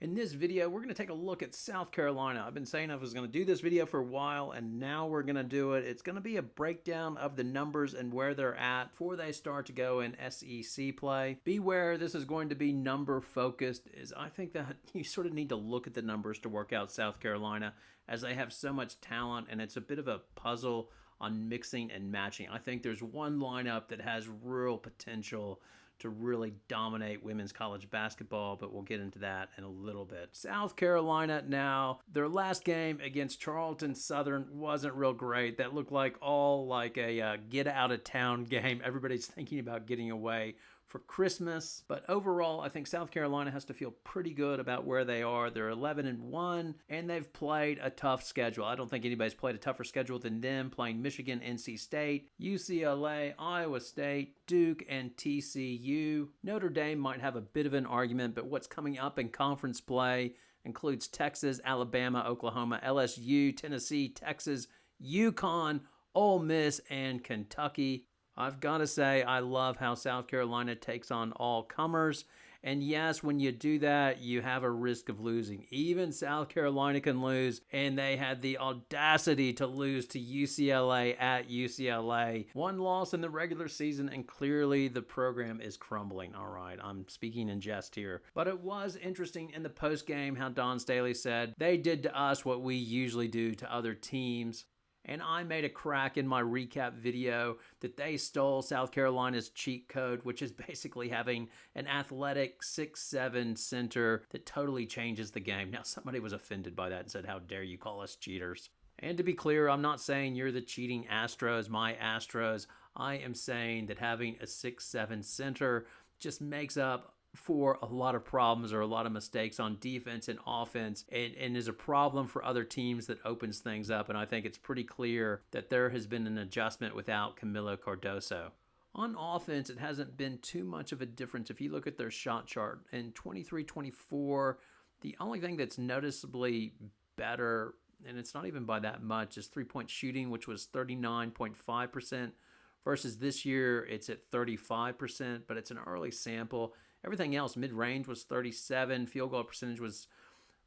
In this video, we're going to take a look at South Carolina. I've been saying I was going to do this video for a while, and now we're going to do it. It's going to be a breakdown of the numbers and where they're at before they start to go in SEC play. Beware, this is going to be number focused, as I think that you sort of need to look at the numbers to work out South Carolina, as they have so much talent, and it's a bit of a puzzle on mixing and matching. I think there's one lineup that has real potential to really dominate women's college basketball, but we'll get into that in a little bit. South Carolina now, their last game against Charleston Southern wasn't real great. That looked like a get out of town game. Everybody's thinking about getting away for Christmas. But overall, I think South Carolina has to feel pretty good about where they are. They're 11-1, and they've played a tough schedule. I don't think anybody's played a tougher schedule than them, playing Michigan, NC State, UCLA, Iowa State, Duke, and TCU. Notre Dame might have a bit of an argument, but what's coming up in conference play includes Texas, Alabama, Oklahoma, LSU, Tennessee, Texas, UConn, Ole Miss, and Kentucky. I've got to say, I love how South Carolina takes on all comers. And yes, when you do that, you have a risk of losing. Even South Carolina can lose, and they had the audacity to lose to UCLA at UCLA. One loss in the regular season, and clearly the program is crumbling. All right, I'm speaking in jest here. But it was interesting in the postgame how Dawn Staley said, they did to us what we usually do to other teams. And I made a crack in my recap video that they stole South Carolina's cheat code, which is basically having an athletic 6'7" center that totally changes the game. Now, somebody was offended by that and said, how dare you call us cheaters? And to be clear, I'm not saying you're the cheating Astros, my Astros. I am saying that having a 6'7" center just makes up for a lot of problems or a lot of mistakes on defense and offense, and is a problem for other teams that opens things up. And I think it's pretty clear that there has been an adjustment without Kamilla Cardoso. On offense, it hasn't been too much of a difference. If you look at their shot chart in 23-24, the only thing that's noticeably better, and it's not even by that much, is three-point shooting, which was 39.5%, versus this year it's at 35%, but it's an early sample. Everything else, mid-range was 37, field goal percentage was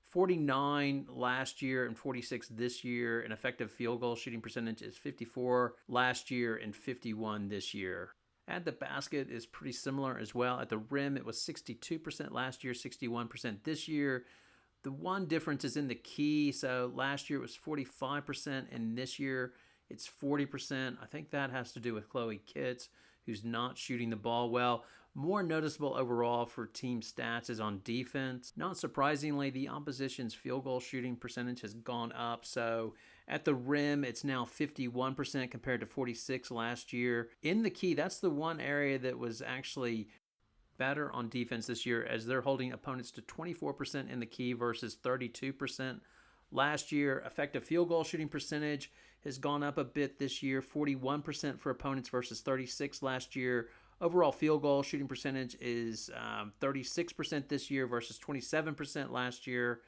49 last year and 46 this year, and effective field goal shooting percentage is 54 last year and 51 this year. At the basket is pretty similar as well. At the rim, it was 62% last year, 61% this year. The one difference is in the key. So last year it was 45%, and this year it's 40%. I think that has to do with Chole Kitts, who's not shooting the ball well. More noticeable overall for team stats is on defense. Not surprisingly, the opposition's field goal shooting percentage has gone up. So at the rim, it's now 51% compared to 46 last year. In the key, that's the one area that was actually better on defense this year, as they're holding opponents to 24% in the key versus 32% last year. Effective field goal shooting percentage has gone up a bit this year, 41% for opponents versus 36 last year. Overall field goal shooting percentage is 36% this year versus 27% last year.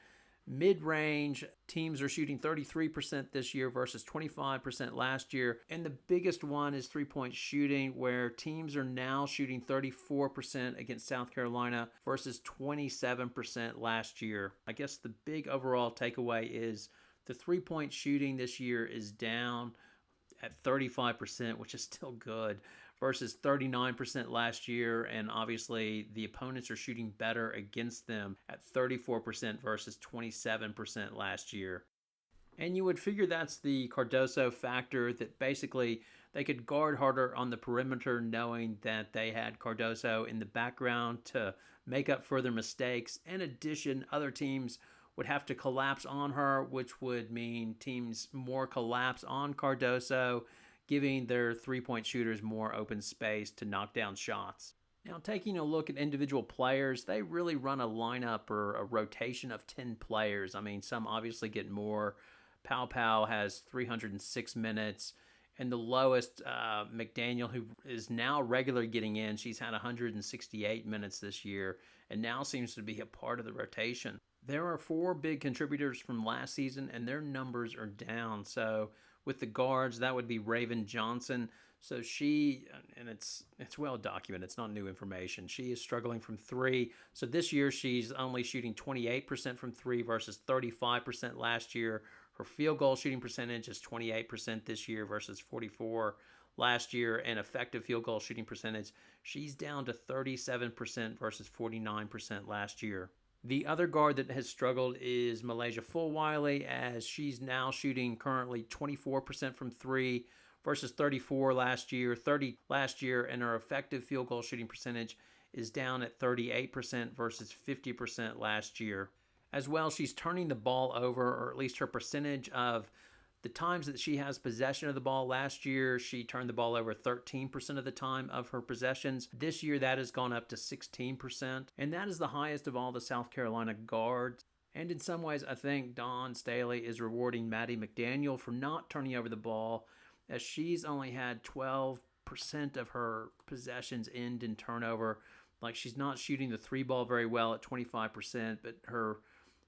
Mid-range, teams are shooting 33% this year versus 25% last year. And the biggest one is three-point shooting, where teams are now shooting 34% against South Carolina versus 27% last year. I guess the big overall takeaway is the three-point shooting this year is down at 35%, which is still good, versus 39% last year, and obviously the opponents are shooting better against them at 34% versus 27% last year. And you would figure that's the Cardoso factor, that basically they could guard harder on the perimeter knowing that they had Cardoso in the background to make up for their mistakes. In addition, other teams would have to collapse on her, which would mean teams more collapse on Cardoso, giving their three-point shooters more open space to knock down shots. Now, taking a look at individual players, they really run a lineup or a rotation of 10 players. I mean, some obviously get more. Pow has 306 minutes, and the lowest, McDaniel, who is now regularly getting in, she's had 168 minutes this year, and now seems to be a part of the rotation. There are 4 big contributors from last season, and their numbers are down. So with the guards, that would be Raven Johnson, So she, and it's well documented, it's not new information. She is struggling from three. So this year she's only shooting 28% from three versus 35% last year. Her field goal shooting percentage is 28% this year versus 44 last year, and effective field goal shooting percentage, she's down to 37% versus 49% last year. The other guard that has struggled is Malaysia Fulwiley, as she's now shooting currently 24% from three versus 34 last year, 30 last year, and her effective field goal shooting percentage is down at 38% versus 50% last year. As well, she's turning the ball over, or at least her percentage of the times that she has possession of the ball. Last year, she turned the ball over 13% of the time of her possessions. This year, that has gone up to 16%, and that is the highest of all the South Carolina guards. And in some ways, I think Dawn Staley is rewarding Maddie McDaniel for not turning over the ball, as she's only had 12% of her possessions end in turnover. Like, she's not shooting the three ball very well at 25%, but her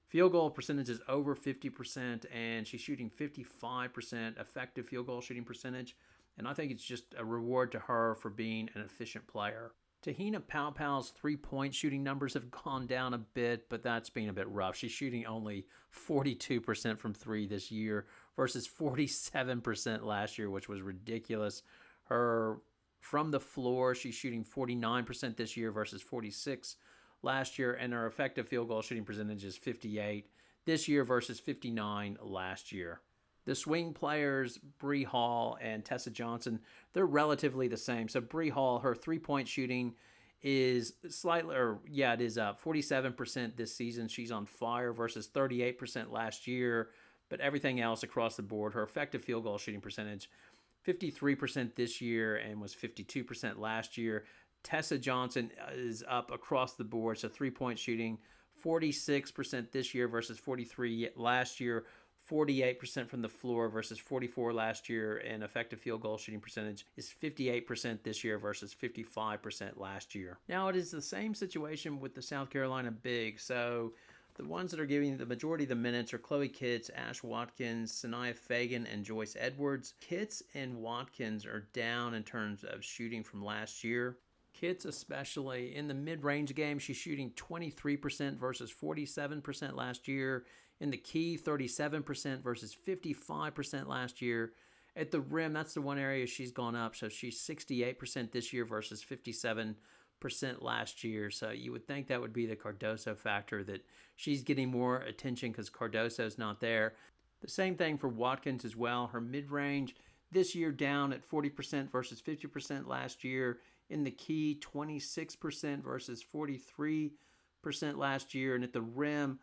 field goal percentage is over 50%, and she's shooting 55% effective field goal shooting percentage. And I think it's just a reward to her for being an efficient player. Te-Hina Paopau's three-point shooting numbers have gone down a bit, but that's been a bit rough. She's shooting only 42% from three this year versus 47% last year, which was ridiculous. Her from the floor, she's shooting 49% this year versus 46% last year, and her effective field goal shooting percentage is 58 this year versus 59 last year. The swing players, Bree Hall and Tessa Johnson, they're relatively the same. So Bree Hall, her three-point shooting is slightly, it is up 47% this season. She's on fire versus 38% last year. But everything else across the board, her effective field goal shooting percentage, 53% this year and was 52% last year. Tessa Johnson is up across the board, so three-point shooting, 46% this year versus 43% last year, 48% from the floor versus 44% last year, and effective field goal shooting percentage is 58% this year versus 55% last year. Now, it is the same situation with the South Carolina Big, so the ones that are giving the majority of the minutes are Chloe Kitts, Ash Watkins, Sanaya Fagan, and Joyce Edwards. Kitts and Watkins are down in terms of shooting from last year. Kitts, especially in the mid-range game, she's shooting 23% versus 47% last year. In the key, 37% versus 55% last year. At the rim, that's the one area she's gone up. So she's 68% this year versus 57% last year. So you would think that would be the Cardoso factor, that she's getting more attention because Cardoso's not there. The same thing for Watkins as well. Her mid-range this year down at 40% versus 50% last year. In the key, 26% versus 43% last year. And at the rim,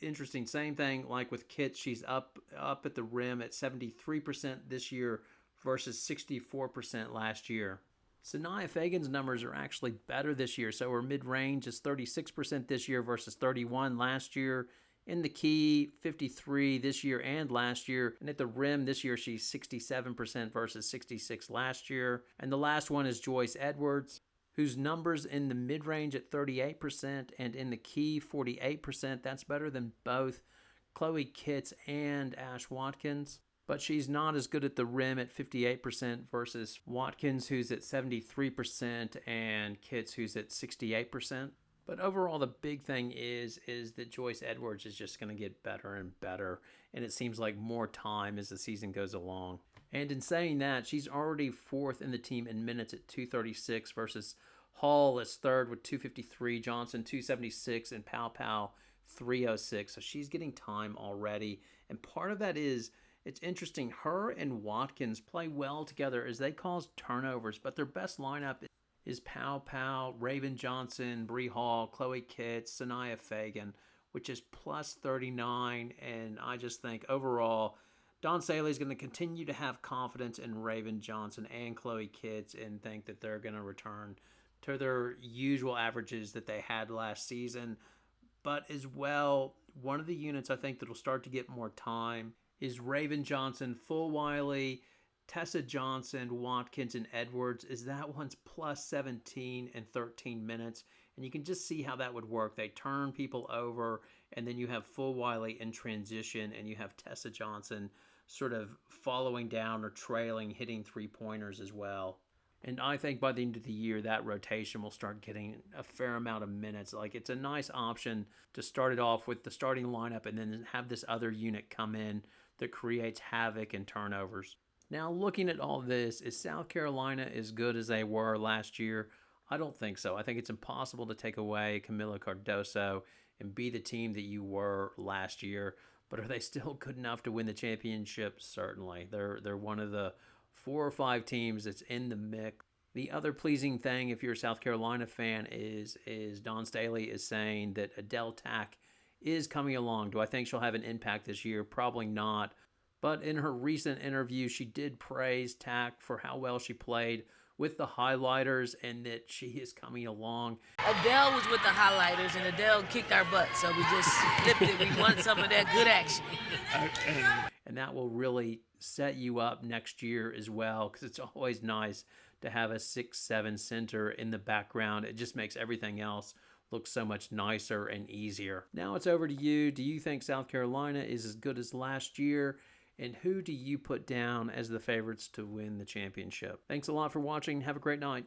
interesting, same thing like with Kit. She's up at the rim at 73% this year versus 64% last year. Sanaya Fagan's numbers are actually better this year. So her mid-range is 36% this year versus 31% last year. In the key, 53% this year and last year. And at the rim this year, she's 67% versus 66% last year. And the last one is Joyce Edwards, whose numbers in the mid-range at 38% and in the key 48%. That's better than both Chloe Kitts and Ash Watkins. But she's not as good at the rim at 58% versus Watkins, who's at 73%, and Kitts, who's at 68%. But overall, the big thing is that Joyce Edwards is just going to get better and better, and it seems like more time as the season goes along. And in saying that, she's already fourth in the team in minutes at 236 versus Hall is third with 253, Johnson 276, and Paopau 306. So she's getting time already. And part of that is, it's interesting, her and Watkins play well together as they cause turnovers, but their best lineup is Paopau, Raven Johnson, Bree Hall, Chloe Kitts, Sanaya Fagan, which is plus 39. And I just think overall, Dawn Staley is going to continue to have confidence in Raven Johnson and Chloe Kitts and think that they're going to return to their usual averages that they had last season. But as well, one of the units I think that will start to get more time is Raven Johnson, Fulwiley, Tessa Johnson, Watkins, and Edwards. Is that one's plus 17 and 13 minutes. And you can just see how that would work. They turn people over, and then you have Fulwiley in transition, and you have Tessa Johnson sort of following down or trailing, hitting three-pointers as well. And I think by the end of the year, that rotation will start getting a fair amount of minutes. Like, it's a nice option to start it off with the starting lineup and then have this other unit come in that creates havoc and turnovers. Now, looking at all this, is South Carolina as good as they were last year? I don't think so. I think it's impossible to take away Kamilla Cardoso and be the team that you were last year. But are they still good enough to win the championship? Certainly. They're one of the 4 or 5 teams that's in the mix. The other pleasing thing, if you're a South Carolina fan, is Dawn Staley is saying that Adele Tack is coming along. Do I think she'll have an impact this year? Probably not. But in her recent interview, she did praise Tack for how well she played with the highlighters and that she is coming along. Adele was with the highlighters and Adele kicked our butt, so we just flipped it. We want some of that good action. And that will really set you up next year as well, because it's always nice to have a 6'7" center in the background. It just makes everything else look so much nicer and easier. Now it's over to you. Do you think South Carolina is as good as last year? And who do you put down as the favorites to win the championship? Thanks a lot for watching. Have a great night.